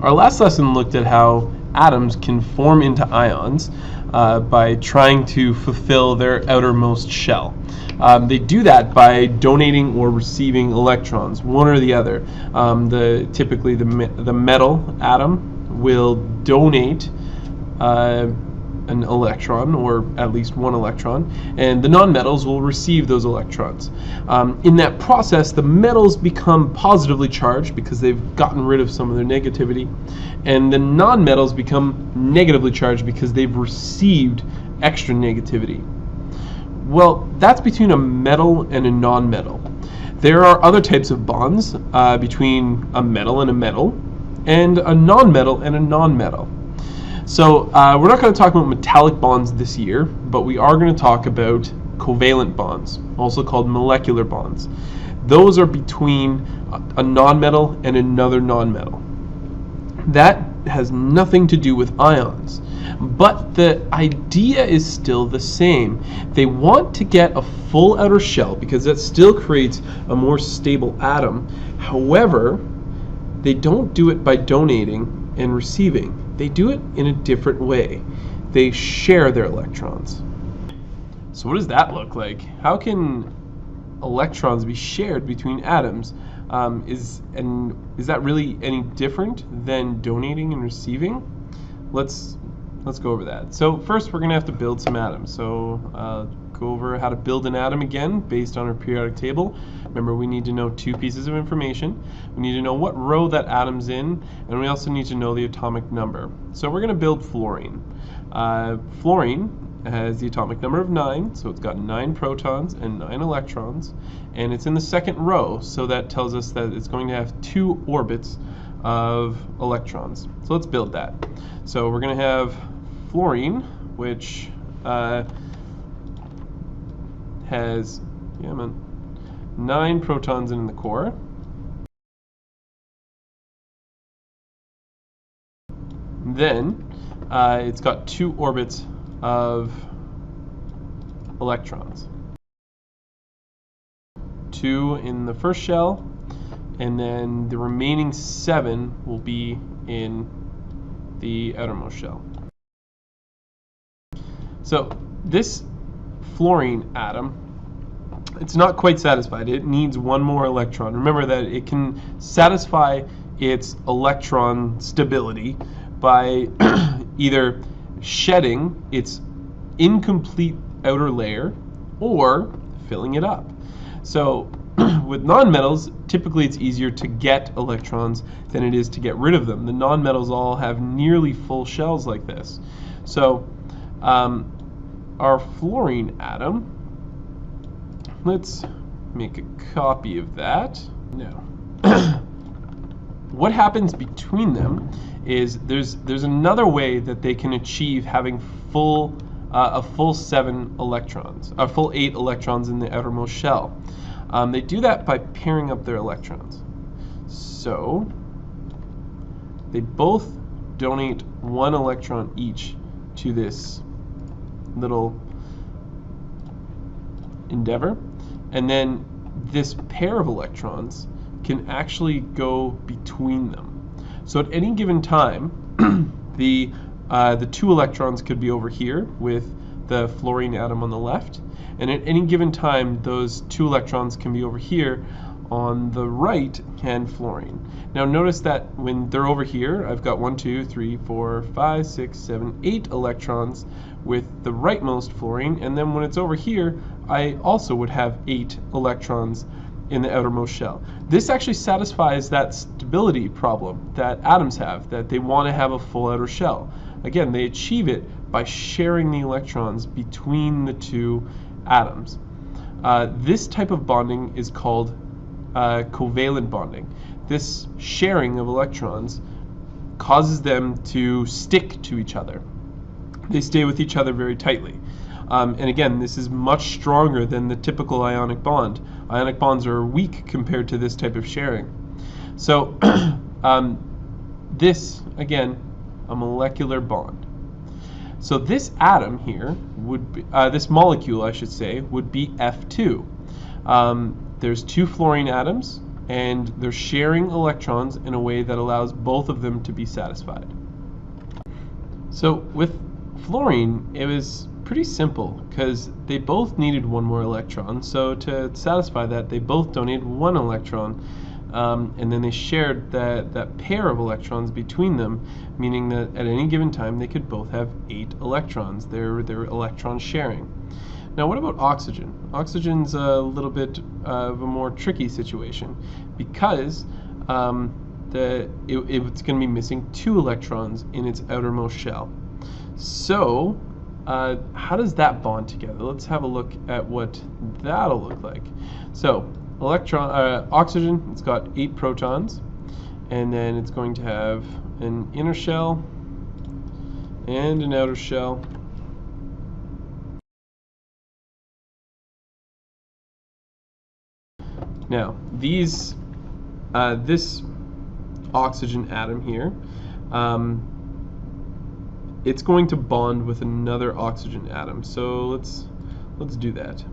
Our last lesson looked at how atoms can form into ions by trying to fulfill their outermost shell. They do that by donating or receiving electrons, one or the other. Typically the metal atom will donate an electron, or at least one electron, and the nonmetals will receive those electrons. In that process, the metals become positively charged because they've gotten rid of some of their negativity, and the nonmetals become negatively charged because they've received extra negativity. Well, that's between a metal and a nonmetal. There are other types of bonds between a metal and a metal, and a nonmetal and a nonmetal. So we're not going to talk about metallic bonds this year, but we are going to talk about covalent bonds, also called molecular bonds. Those are between a nonmetal and another nonmetal. That has nothing to do with ions, but the idea is still the same. They want to get a full outer shell because that still creates a more stable atom. However, they don't do it by donating and receiving. They do it in a different way. They share their electrons. So what does that look like? How can electrons be shared between atoms? Is that really any different than donating and receiving? Let's go over that. So first we're going to have to build some atoms. So go over how to build an atom again based on our periodic table. Remember, we need to know two pieces of information. We need to know what row that atom's in, and we also need to know the atomic number. So we're going to build fluorine. Fluorine has the atomic number of 9, so it's got 9 protons and 9 electrons, and it's in the second row, so that tells us that it's going to have 2 orbits of electrons. So let's build that. So we're going to have fluorine, which has 9 protons in the core. Then it's got 2 orbits of electrons. 2 in the first shell, and then the remaining 7 will be in the outermost shell. So this fluorine atom, it's not quite satisfied. It needs one more electron. Remember that it can satisfy its electron stability by either shedding its incomplete outer layer or filling it up. So with nonmetals, typically it's easier to get electrons than it is to get rid of them. The nonmetals all have nearly full shells like this. So our fluorine atom, let's make a copy of that. Now, what happens between them is there's another way that they can achieve having a full 7 electrons, a full 8 electrons in the outermost shell. They do that by pairing up their electrons. So they both donate 1 electron each to this little endeavor, and then this pair of electrons can actually go between them. So at any given time, the 2 electrons could be over here with the fluorine atom on the left, and at any given time those 2 electrons can be over here on the right hand fluorine. Now notice that when they're over here, I've got 1, 2, 3, 4, 5, 6, 7, 8 electrons with the rightmost fluorine, and then when it's over here, I also would have 8 electrons in the outermost shell. This actually satisfies that stability problem that atoms have, that they want to have a full outer shell. Again, they achieve it by sharing the electrons between the 2 atoms. This type of bonding is called covalent bonding. This sharing of electrons causes them to stick to each other. They stay with each other very tightly. And again, this is much stronger than the typical ionic bond. Ionic bonds are weak compared to this type of sharing. So this, again, a molecular bond. So this atom here would be, this molecule I should say, would be F2. There's 2 fluorine atoms, and they're sharing electrons in a way that allows both of them to be satisfied. So with fluorine, it was pretty simple because they both needed one more electron. So to satisfy that, they both donated one electron, and then they shared that pair of electrons between them, meaning that at any given time they could both have 8 electrons. They're electron sharing. Now, what about oxygen? Oxygen's a little bit of a more tricky situation because it's going to be missing 2 electrons in its outermost shell. So, how does that bond together? Let's have a look at what that'll look like. So, oxygen, it's got 8 protons, and then it's going to have an inner shell and an outer shell. Now, this oxygen atom here, it's going to bond with another oxygen atom. So let's do that.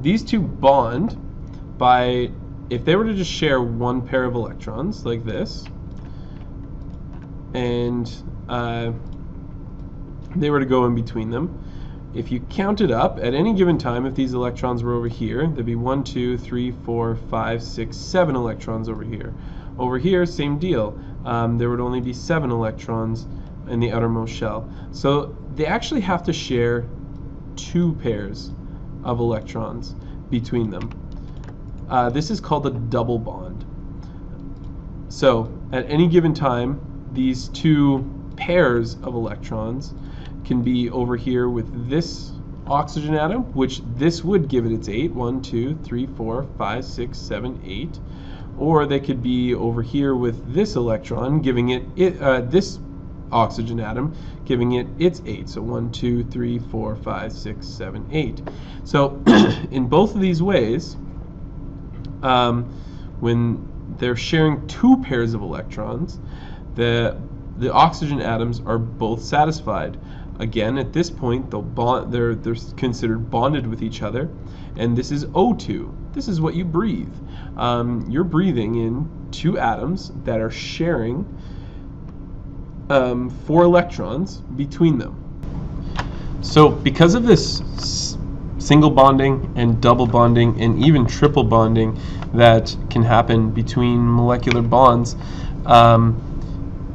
These two bond by, if they were to just share one pair of electrons like this, and they were to go in between them, if you count it up, at any given time, if these electrons were over here, there'd be 1, 2, 3, 4, 5, 6, 7 electrons over here. Over here, same deal. There would only be 7 electrons in the outermost shell. So they actually have to share 2 pairs of electrons between them. This is called a double bond. So at any given time, these 2 pairs of electrons can be over here with this oxygen atom, which this would give it its 8, 1, 2, 3, 4, 5, 6, 7, 8, or they could be over here with this electron, giving it this oxygen atom, giving it its 8. So 1, 2, 3, 4, 5, 6, 7, 8. So in both of these ways, when they're sharing 2 pairs of electrons, the oxygen atoms are both satisfied. Again, at this point, they're considered bonded with each other, and this is O2. This is what you breathe. You're breathing in 2 atoms that are sharing 4 electrons between them. So because of this single bonding and double bonding and even triple bonding that can happen between molecular bonds,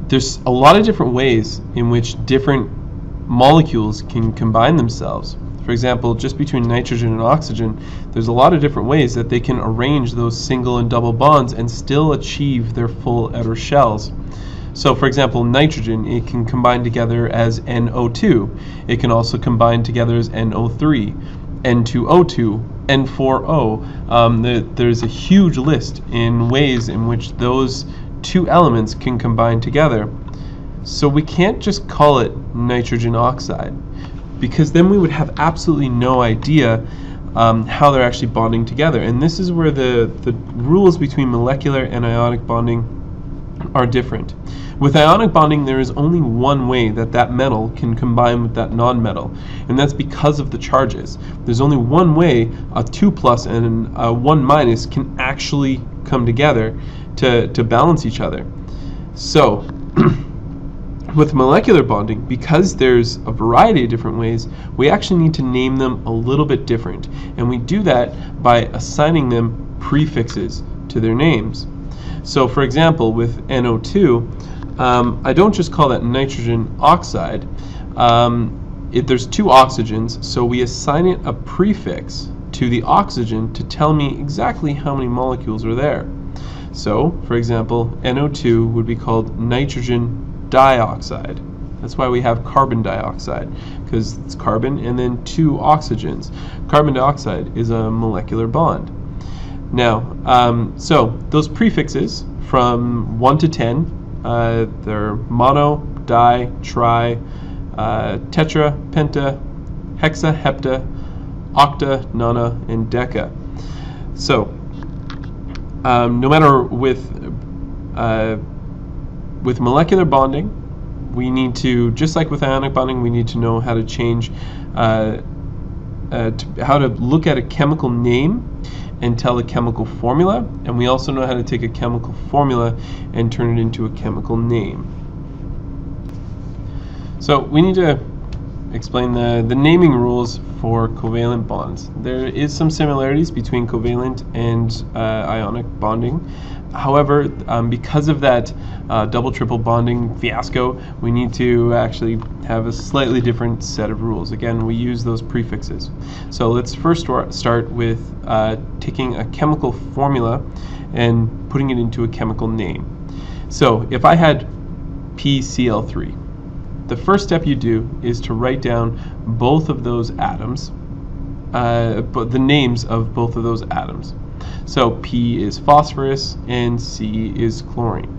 there's a lot of different ways in which different molecules can combine themselves. For example, just between nitrogen and oxygen, there's a lot of different ways that they can arrange those single and double bonds and still achieve their full outer shells. So for example, nitrogen, it can combine together as NO2. It can also combine together as NO3, N2O2, N4O. There's a huge list in ways in which those 2 elements can combine together. So we can't just call it nitrogen oxide, because then we would have absolutely no idea how they're actually bonding together. And this is where the rules between molecular and ionic bonding are different. With ionic bonding, there is only one way that metal can combine with that non-metal, and that's because of the charges. There's only one way a 2 plus and a 1 minus can actually come together to balance each other. So with molecular bonding, because there's a variety of different ways, we actually need to name them a little bit different, and we do that by assigning them prefixes to their names. So for example, with NO2, I don't just call that nitrogen oxide. There's 2 oxygens, so we assign it a prefix to the oxygen to tell me exactly how many molecules are there. So for example, NO2 would be called nitrogen dioxide. That's why we have carbon dioxide, because it's carbon and then 2 oxygens. Carbon dioxide is a molecular bond. Now, so those prefixes from 1 to 10, they're mono, di, tri, tetra, penta, hexa, hepta, octa, nona, and deca. So no matter with molecular bonding, we need to, just like with ionic bonding, we need to know how to change how to look at a chemical name and tell a chemical formula, and we also know how to take a chemical formula and turn it into a chemical name. So we need to explain the naming rules for covalent bonds. There is some similarities between covalent and ionic bonding. However, because of that double-triple bonding fiasco, we need to actually have a slightly different set of rules. Again, we use those prefixes. So let's first start with taking a chemical formula and putting it into a chemical name. So if I had PCl3, the first step you do is to write down both of those atoms, but the names of both of those atoms. So P is phosphorus and C is chlorine.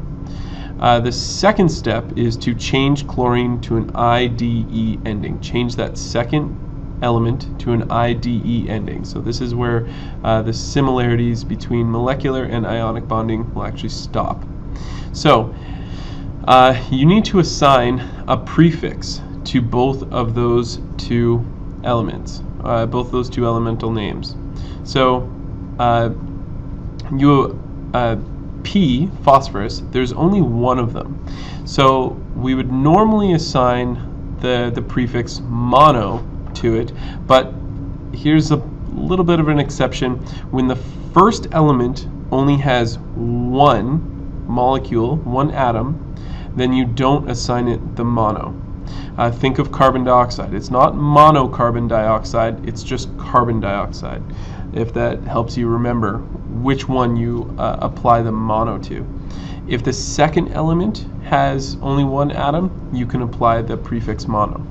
The second step is to change chlorine to an IDE ending. Change that second element to an IDE ending. So this is where the similarities between molecular and ionic bonding will actually stop. So you need to assign a prefix to both of those two elements, both those two elemental names. So P, phosphorus, there's only one of them. So we would normally assign the prefix mono to it, but here's a little bit of an exception. When the first element only has one molecule, one atom, then you don't assign it the mono. Think of carbon dioxide. It's not monocarbon dioxide, it's just carbon dioxide, if that helps you remember which one you apply the mono to. If the second element has only one atom, you can apply the prefix mono.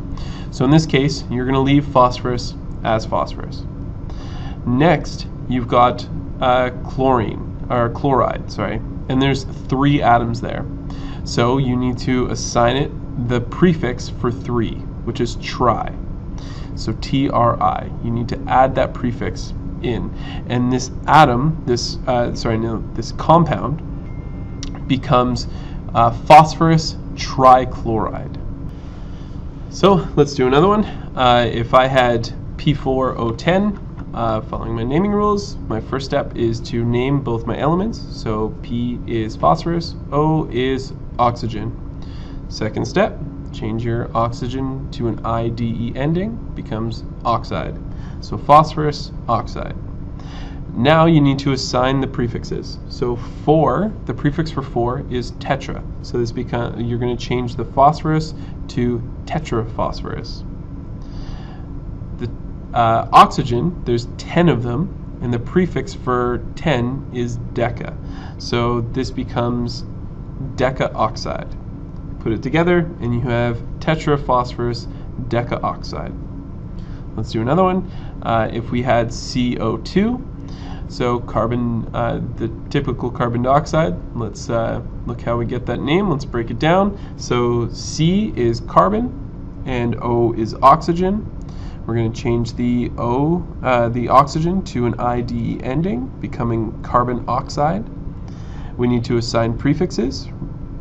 So in this case, you're going to leave phosphorus as phosphorus. Next, you've got chloride, sorry, and there's 3 atoms there. So you need to assign it the prefix for 3, which is tri. So TRI. You need to add that prefix in, and this atom, this compound becomes phosphorus trichloride. So let's do another one. If I had P4O10, following my naming rules, my first step is to name both my elements. So P is phosphorus, O is oxygen. Second step, change your oxygen to an IDE ending, becomes oxide. So phosphorus, oxide. Now you need to assign the prefixes. So 4, the prefix for 4 is tetra. So this you're going to change the phosphorus to tetraphosphorus. The oxygen, there's 10 of them, and the prefix for 10 is deca. So this becomes decaoxide. Put it together and you have tetraphosphorus decaoxide. Let's do another one. If we had CO2, so carbon, the typical carbon dioxide, let's look how we get that name. Let's break it down. So C is carbon and O is oxygen. We're going to change the O, the oxygen, to an IDE ending, becoming carbon oxide. We need to assign prefixes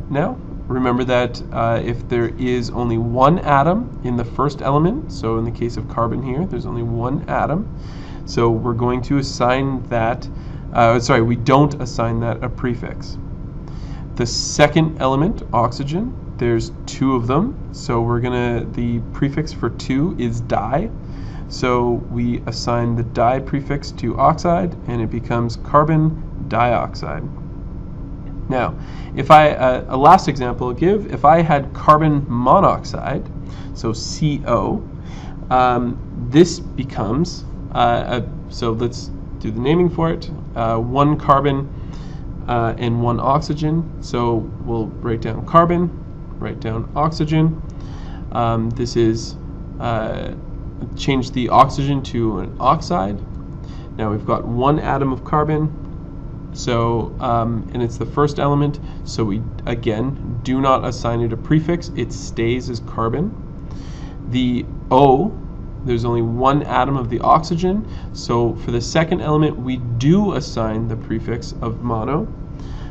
now. Remember that if there is only one atom in the first element, so in the case of carbon here, there's only one atom, so we're going to assign that, we don't assign that a prefix. The second element, oxygen, there's 2 of them, so the prefix for 2 is di, so we assign the di prefix to oxide and it becomes carbon dioxide. Now, if a last example I'll give, if I had carbon monoxide, so CO, this becomes, so let's do the naming for it, 1 carbon and 1 oxygen, so we'll write down carbon, write down oxygen. This is, change the oxygen to an oxide. Now we've got 1 atom of carbon, so and it's the first element, so we again do not assign it a prefix, it stays as carbon. The O, there's only 1 atom of the oxygen, so for the second element we do assign the prefix of mono,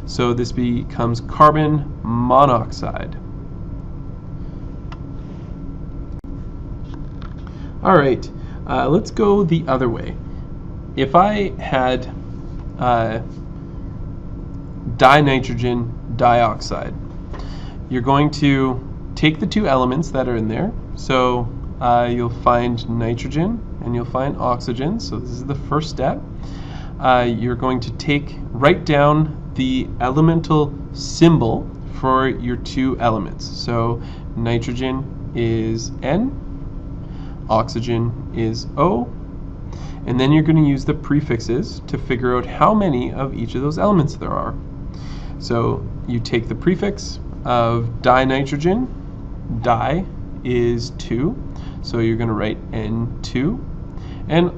so this becomes carbon monoxide. Alright, Let's go the other way. If I had dinitrogen dioxide, you're going to take the two elements that are in there. So you'll find nitrogen and you'll find oxygen. So this is the first step. You're going to write down the elemental symbol for your two elements. So nitrogen is N, oxygen is O, and then you're going to use the prefixes to figure out how many of each of those elements there are. So you take the prefix of dinitrogen, di is 2, so you're going to write N2, and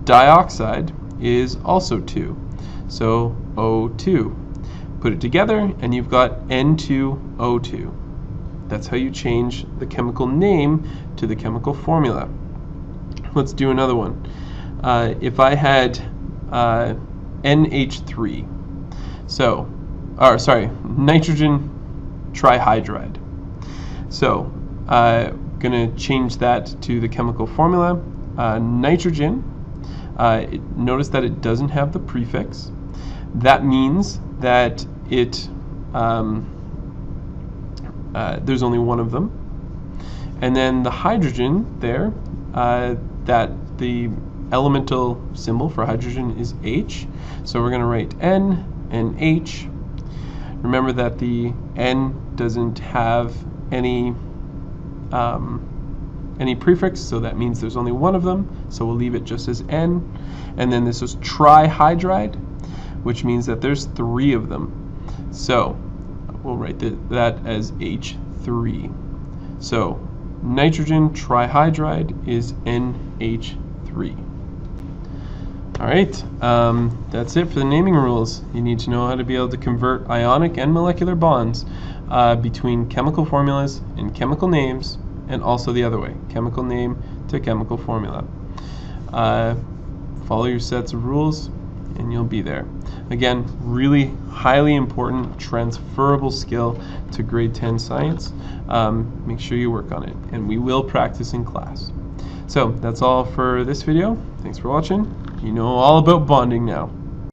dioxide is also 2, so O2. Put it together and you've got N2O2. That's how you change the chemical name to the chemical formula. Let's do another one. If I had NH3, nitrogen trihydride. So going to change that to the chemical formula. Nitrogen, notice that it doesn't have the prefix. That means that there's only one of them. And then the hydrogen there, that the elemental symbol for hydrogen is H. So we're going to write N and H. Remember that the N doesn't have any prefix, so that means there's only one of them. So we'll leave it just as N. And then this is trihydride, which means that there's 3 of them. So we'll write that as H3. So nitrogen trihydride is NH3. Alright, that's it for the naming rules. You need to know how to be able to convert ionic and molecular bonds between chemical formulas and chemical names, and also the other way, chemical name to chemical formula. Follow your sets of rules and you'll be there. Again, really highly important transferable skill to grade 10 science. Make sure you work on it, and we will practice in class. So that's all for this video. Thanks for watching. You know all about bonding now.